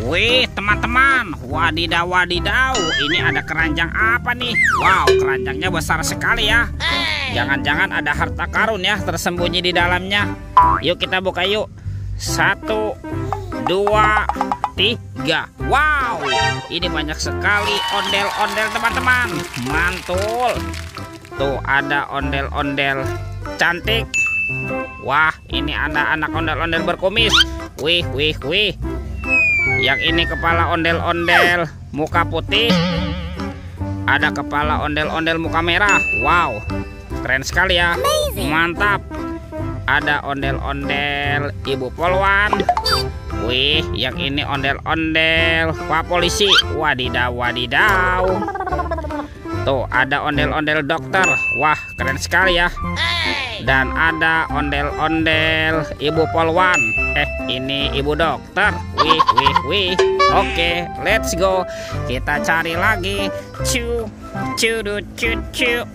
Wih teman-teman, wadidaw wadidaw, ini ada keranjang apa nih? Wow, keranjangnya besar sekali ya. Jangan-jangan ada harta karun ya tersembunyi di dalamnya. Yuk kita buka yuk. 1, 2, 3. Wow, ini banyak sekali ondel-ondel teman-teman. Mantul. Tuh ada ondel-ondel cantik. Wah, ini ada anak ondel-ondel berkumis. Wih. Yang ini kepala ondel-ondel muka putih. Ada kepala ondel-ondel muka merah. Wow, keren sekali ya. Mantap. Ada ondel-ondel ibu polwan. Wih, yang ini ondel-ondel Pak Polisi. Wadidaw wadidaw. Tuh ada ondel-ondel dokter. Wah, keren sekali ya. Dan ada ondel-ondel ibu polwan. Ini ibu dokter. Wih. Oke, let's go. Kita cari lagi. Cu.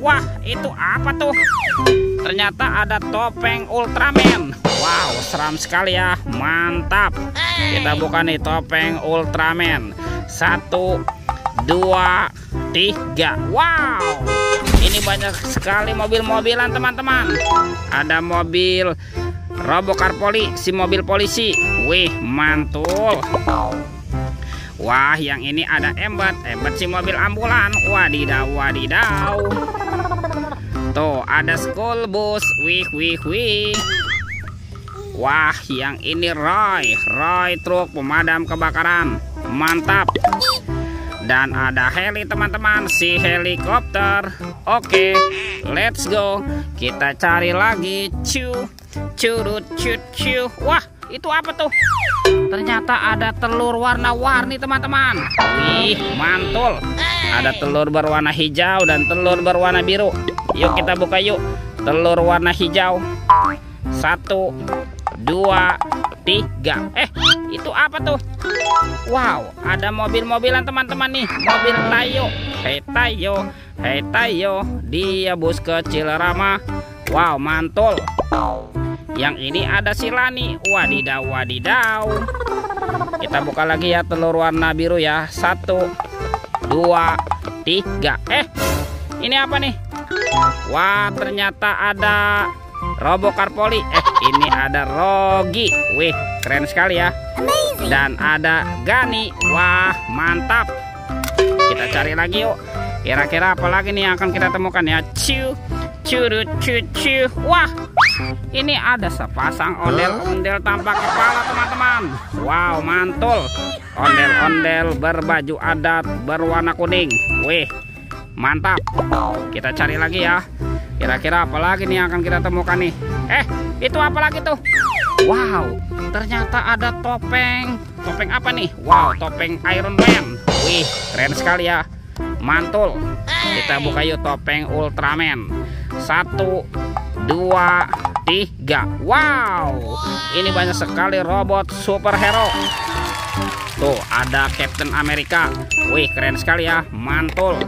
Wah, itu apa tuh? Ternyata ada topeng Ultraman. Wow, seram sekali ya. Mantap. Kita buka nih topeng Ultraman. 1, 2, 3. Wow, ini banyak sekali mobil-mobilan teman-teman. Ada mobil Robocar Poli, si mobil polisi. Wih, mantul. Wah, yang ini ada Embet si mobil ambulan. Wadidaw wadidaw. Tuh ada school bus. Wih. Wah, yang ini Roy truk pemadam kebakaran. Mantap. Dan ada heli teman-teman, si helikopter. Oke, let's go. Kita cari lagi. Cu. Wah, itu apa tuh? Ternyata ada telur warna-warni teman-teman. Wih, mantul. Ada telur berwarna hijau dan telur berwarna biru. Yuk kita buka yuk. Telur warna hijau. 1, 2, 3. Itu apa tuh? Wow, ada mobil-mobilan teman-teman nih. Mobil Tayo. Hei Tayo, dia bus kecil ramah. Wow, mantul. Yang ini ada si Lani. Wadidaw wadidaw. Kita buka lagi ya telur warna biru ya. 1, 2, 3. Ini apa nih? Wah, ternyata ada Robocar Poli. Ini ada Rogi. Wih, keren sekali ya. Dan ada Gani. Wah, mantap. Kita cari lagi yuk. Kira-kira apa lagi nih yang akan kita temukan ya? Cu. Wah, ini ada sepasang ondel-ondel tanpa kepala teman-teman. Wow, mantul. Ondel-ondel berbaju adat berwarna kuning. Wih, mantap. Kita cari lagi ya. Kira-kira apa lagi nih yang akan kita temukan nih? Itu apa lagi tuh? Wow, ternyata ada topeng. Topeng apa nih? Wow, topeng Iron Man. Wih, keren sekali ya. Mantul. Kita buka yuk topeng Ultraman. 1, 2, 3. Wow, ini banyak sekali robot superhero. Tuh ada Captain America. Wih, keren sekali ya. Mantul.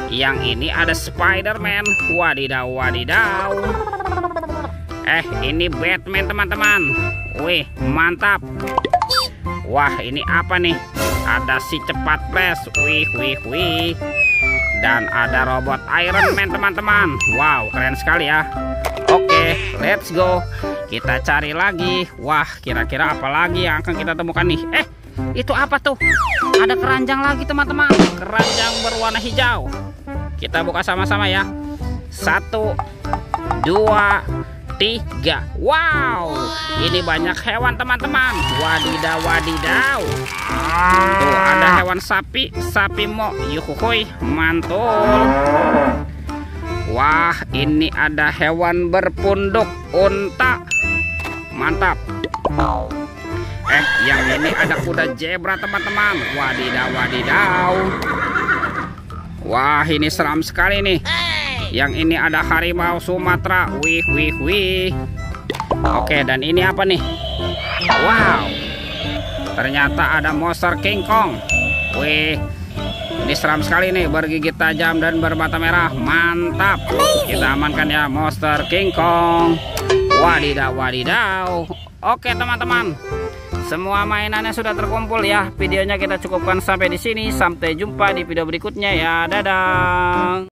Yang ini ada Spider-Man. Wadidaw wadidaw. Ini Batman teman-teman. Wih, mantap. Wah, ini apa nih? Ada si cepat pes. Wih. Dan ada robot Iron Man teman-teman. Wow, keren sekali ya. Oke, let's go. Kita cari lagi. Wah, kira-kira apa lagi yang akan kita temukan nih? Itu apa tuh? Ada keranjang lagi teman-teman. Keranjang berwarna hijau. Kita buka sama-sama ya. 1, 2, 3. Wow, ini banyak hewan teman-teman. Wadidaw wadidaw. Tuh ada hewan sapi mo. Yuhuhuy, mantul. Wah, ini ada hewan berpunduk unta. Mantap. Yang ini ada kuda zebra teman-teman. Wadidaw wadidaw. Wah, ini seram sekali nih. Yang ini ada harimau Sumatera. Wih. Oke, dan ini apa nih? Wow, ternyata ada monster King Kong. Wih, ini seram sekali nih, bergigit tajam dan bermata merah. Mantap. Kita amankan ya monster King Kong. Wadidaw wadidaw. Oke teman-teman, semua mainannya sudah terkumpul ya. Videonya kita cukupkan sampai di sini. Sampai jumpa di video berikutnya ya. Dadah.